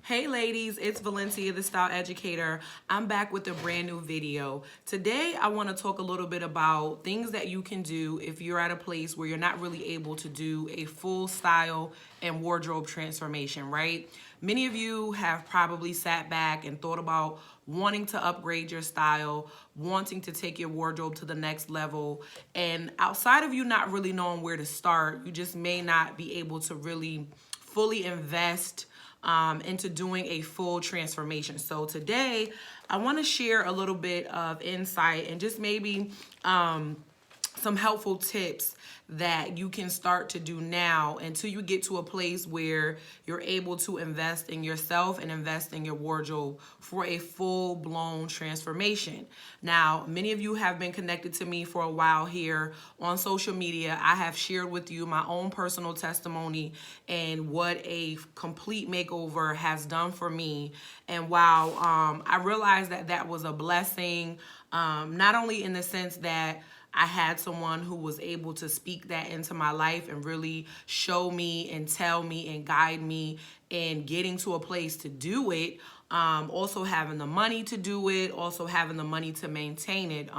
Hey ladies, it's Valencia, the Style Educator. I'm back with a brand new video. Today, I want to talk a little bit about things that you can do if you're at a place where you're not really able to do a full style and wardrobe transformation, right? Many of you have probably sat back and thought about wanting to upgrade your style, wanting to take your wardrobe to the next level. And outside of you not really knowing where to start, you just may not be able to really fully invest into doing a full transformation. So today, I want to share a little bit of insight and just maybe some helpful tips that you can start to do now until you get to a place where you're able to invest in yourself and invest in your wardrobe for a full-blown transformation. Now, many of you have been connected to me for a while here on social media. I have shared with you my own personal testimony and what a complete makeover has done for me. And while I realized that that was a blessing, not only in the sense that I had someone who was able to speak that into my life and really show me and tell me and guide me in getting to a place to do it. Also having the money to do it, also having the money to maintain it.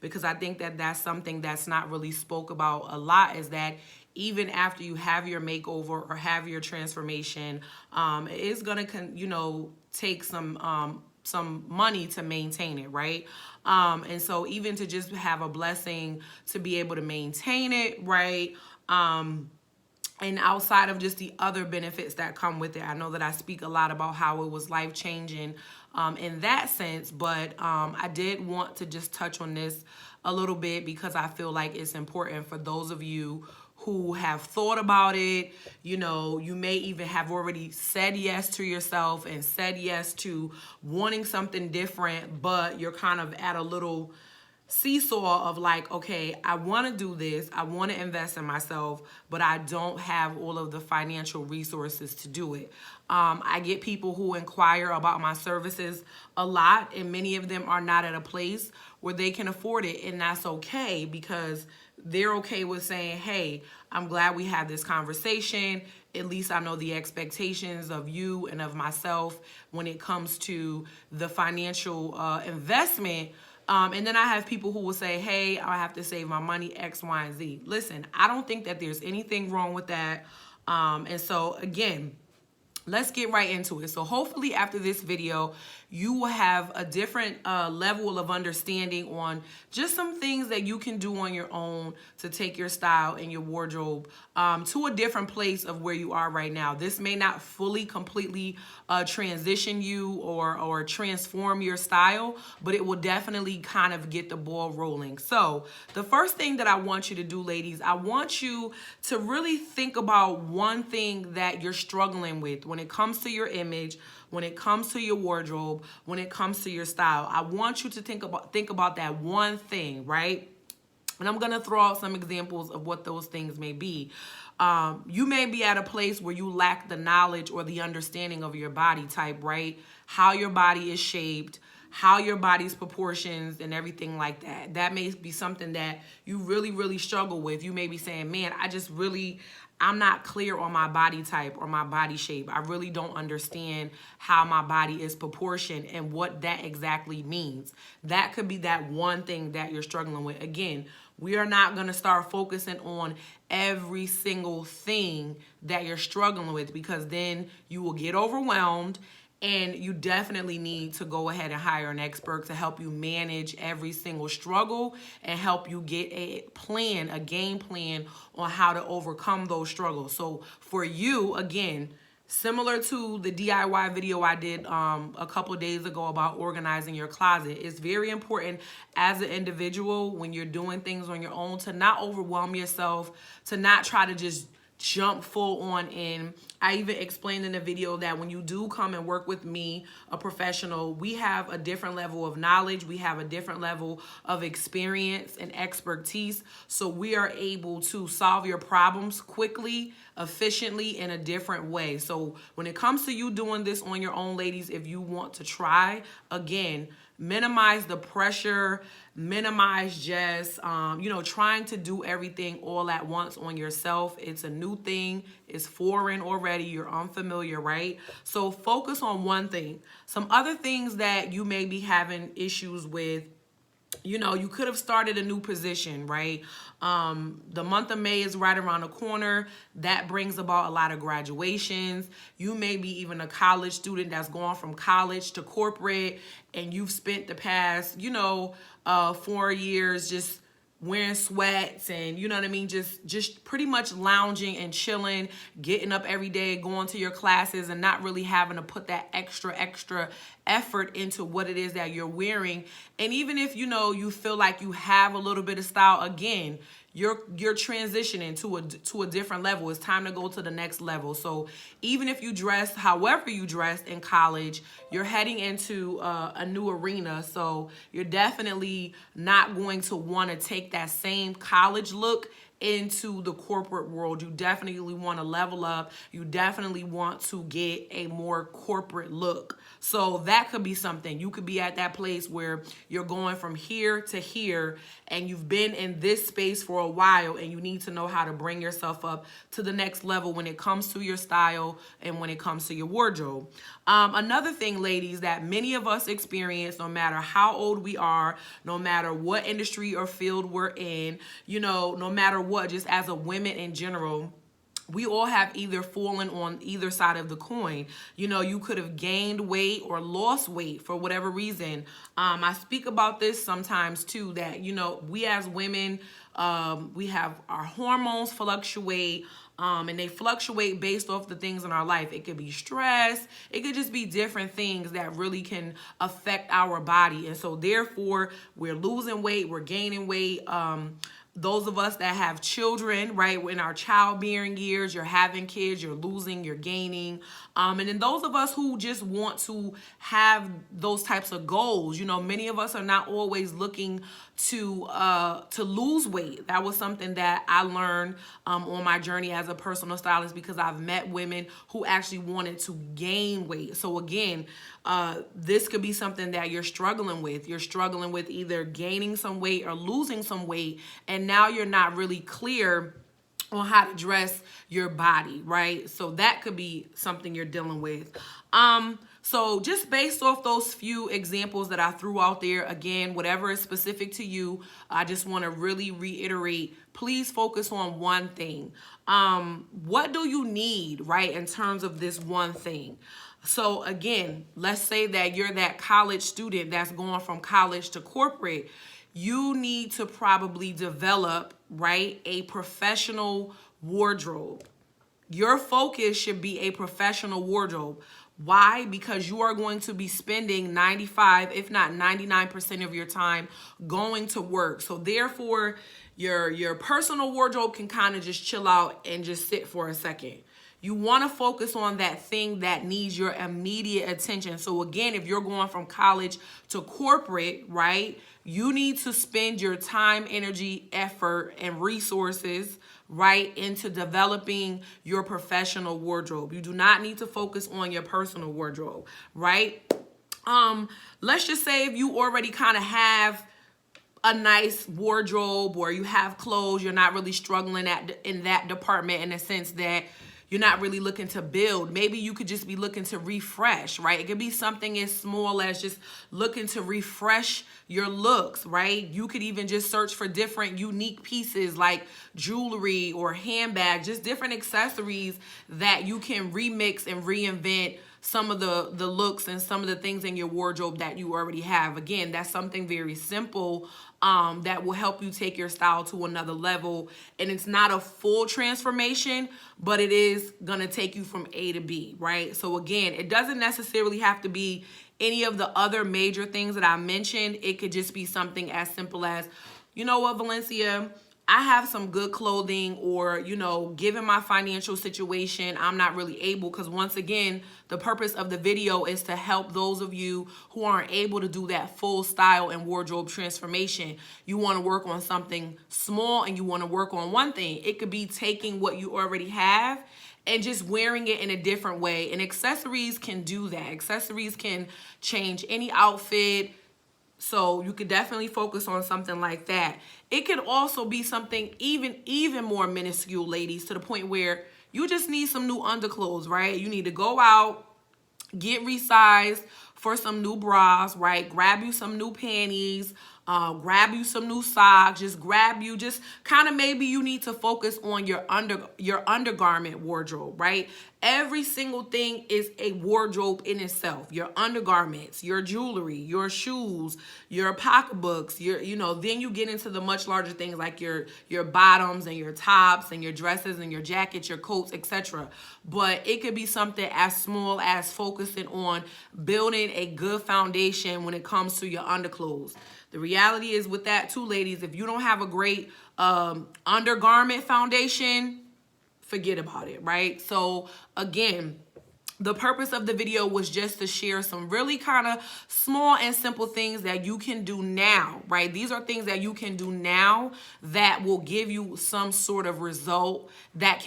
Because I think that that's something that's not really spoke about a lot, is that even after you have your makeover or have your transformation, it is going to, take some money to maintain it, right? And so even to just have a blessing to be able to maintain it, right? And outside of just the other benefits that come with it, I know that I speak a lot about how it was life-changing in that sense, but I did want to just touch on this a little bit because I feel like it's important for those of you who have thought about it. You may even have already said yes to yourself and said yes to wanting something different, but you're kind of at a little seesaw of like, okay, I want to do this, I want to invest in myself, but I don't have all of the financial resources to do it. I get people who inquire about my services a lot, and many of them are not at a place where they can afford it, and that's okay because they're okay with saying, hey, I'm glad we had this conversation. At least I know the expectations of you and of myself when it comes to the financial investment. And then I have people who will say, hey, I have to save my money, X, Y, and Z. Listen, I don't think that there's anything wrong with that. And so, again, let's get right into it. So hopefully after this video, you will have a different level of understanding on just some things that you can do on your own to take your style and your wardrobe to a different place of where you are right now. This may not fully, completely transition you or transform your style, but it will definitely kind of get the ball rolling. So the first thing that I want you to do, ladies, I want you to really think about one thing that you're struggling with when it comes to your image, when it comes to your wardrobe, when it comes to your style. I want you to think about that one thing, right? And I'm going to throw out some examples of what those things may be. You may be at a place where you lack the knowledge or the understanding of your body type, right? How your body is shaped, how your body's proportions and everything like that. That may be something that you really, really struggle with. You may be saying, man, I'm not clear on my body type or my body shape. I really don't understand how my body is proportioned and what that exactly means. That could be that one thing that you're struggling with. Again, we are not going to start focusing on every single thing that you're struggling with, because then you will get overwhelmed. And you definitely need to go ahead and hire an expert to help you manage every single struggle and help you get a game plan on how to overcome those struggles. So for you, again, similar to the DIY video I did a couple of days ago about organizing your closet, it's very important as an individual when you're doing things on your own to not overwhelm yourself, to not try to just jump full on in. I even explained in the video that when you do come and work with me, a professional, we have a different level of knowledge. We have a different level of experience and expertise. So we are able to solve your problems quickly, efficiently, in a different way. So when it comes to you doing this on your own, ladies, if you want to try, again, minimize the pressure, minimize just, trying to do everything all at once on yourself. It's a new thing. It's foreign already. You're unfamiliar, right? So focus on one thing. Some other things that you may be having issues with, you could have started a new position, right? The month of May is right around the corner. That brings about a lot of graduations. You may be even a college student that's gone from college to corporate, and you've spent the past, 4 years just wearing sweats and just pretty much lounging and chilling, getting up every day, going to your classes, and not really having to put that extra effort into what it is that you're wearing. And even if you feel like you have a little bit of style, again, you're transitioning to a different level. It's time to go to the next level. So even if you dressed however you dressed in college, you're heading into a new arena. So you're definitely not going to want to take that same college look into the corporate world. You definitely want to level up. You definitely want to get a more corporate look. So that could be something. You could be at that place where you're going from here to here, and you've been in this space for a while, and you need to know how to bring yourself up to the next level when it comes to your style and when it comes to your wardrobe. Another thing, ladies, that many of us experience, no matter how old we are, no matter what industry or field we're in, no matter what, just as a women in general, we all have either fallen on either side of the coin. You could have gained weight or lost weight for whatever reason. I speak about this sometimes too, that, we as women, we have our hormones fluctuate. And they fluctuate based off the things in our life. It could be stress. It could just be different things that really can affect our body. And so therefore, we're losing weight, we're gaining weight. Those of us that have children, right, in our childbearing years, you're having kids, you're losing, you're gaining. And then those of us who just want to have those types of goals, many of us are not always looking to lose weight. That was something that I learned on my journey as a personal stylist, because I've met women who actually wanted to gain weight. So again, this could be something that you're struggling with. You're struggling with either gaining some weight or losing some weight, and now you're not really clear on how to dress your body, right? So that could be something you're dealing with. So just based off those few examples that I threw out there, again, whatever is specific to you, I just want to really reiterate, please focus on one thing. What do you need, right, in terms of this one thing? So again, let's say that you're that college student that's going from college to corporate. You need to probably develop, right, a professional wardrobe. Your focus should be a professional wardrobe. Why? Because you are going to be spending 95, if not 99% of your time going to work. So therefore, your personal wardrobe can kind of just chill out and just sit for a second. You want to focus on that thing that needs your immediate attention. So again, if you're going from college to corporate, right, you need to spend your time, energy, effort, and resources, right, into developing your professional wardrobe. You do not need to focus on your personal wardrobe, right? Let's just say if you already kind of have a nice wardrobe, or you have clothes, you're not really struggling in that department, in the sense that you're not really looking to build. Maybe you could just be looking to refresh, right? It could be something as small as just looking to refresh your looks, right? You could even just search for different unique pieces like jewelry or handbags, just different accessories that you can remix and reinvent some of the looks and some of the things in your wardrobe that you already have. Again, that's something very simple that will help you take your style to another level. And it's not a full transformation, but it is gonna take you from A to B, right? So again, it doesn't necessarily have to be any of the other major things that I mentioned. It could just be something as simple as, you know what, Valencia, I have some good clothing, or, given my financial situation, I'm not really able, because once again, the purpose of the video is to help those of you who aren't able to do that full style and wardrobe transformation. You want to work on something small, and you want to work on one thing. It could be taking what you already have and just wearing it in a different way. And accessories can do that. Accessories can change any outfit, So you could definitely focus on something like that. It could also be something even more minuscule, ladies, to the point where you just need some new underclothes, right? You need to go out, get resized for some new bras, right? Grab you some new panties, grab you some new socks, just kind of, maybe you need to focus on your undergarment wardrobe, right? Every single thing is a wardrobe in itself. Your undergarments, your jewelry, your shoes, your pocketbooks, then you get into the much larger things like your bottoms and your tops and your dresses and your jackets, your coats, etc. But it could be something as small as focusing on building a good foundation when it comes to your underclothes. The reality is with that too, ladies, if you don't have a great undergarment foundation, forget about it, right? So again, the purpose of the video was just to share some really kind of small and simple things that you can do now, right? These are things that you can do now that will give you some sort of result that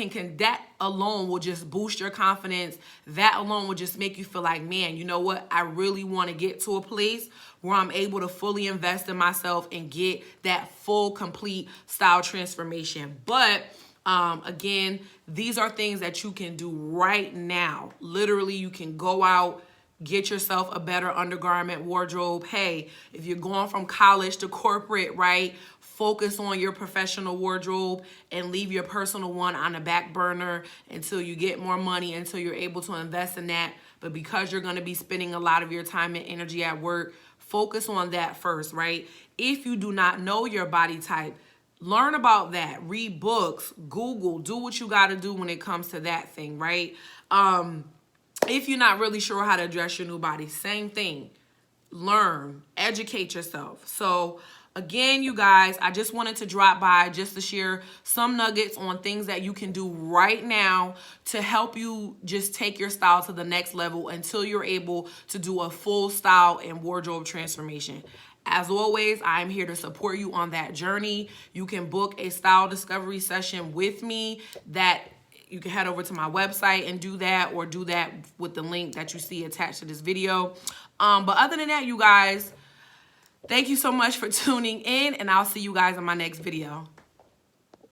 alone will just boost your confidence. That alone will just make you feel like, man, you know what? I really want to get to a place where I'm able to fully invest in myself and get that full, complete style transformation. But again, these are things that you can do right now. Literally, you can go out, get yourself a better undergarment wardrobe. Hey, if you're going from college to corporate, right? Focus on your professional wardrobe and leave your personal one on the back burner until you get more money, until you're able to invest in that. But because you're going to be spending a lot of your time and energy at work, focus on that first, right? If you do not know your body type, learn about that, read books, Google, do what you got to do when it comes to that thing, right? If you're not really sure how to address your new body, same thing. Learn, educate yourself. So again, you guys, I just wanted to drop by just to share some nuggets on things that you can do right now to help you just take your style to the next level until you're able to do a full style and wardrobe transformation. As always, I'm here to support you on that journey. You can book a style discovery session with me that you can head over to my website and do that, or do that with the link that you see attached to this video. But other than that, you guys, thank you so much for tuning in, and I'll see you guys in my next video.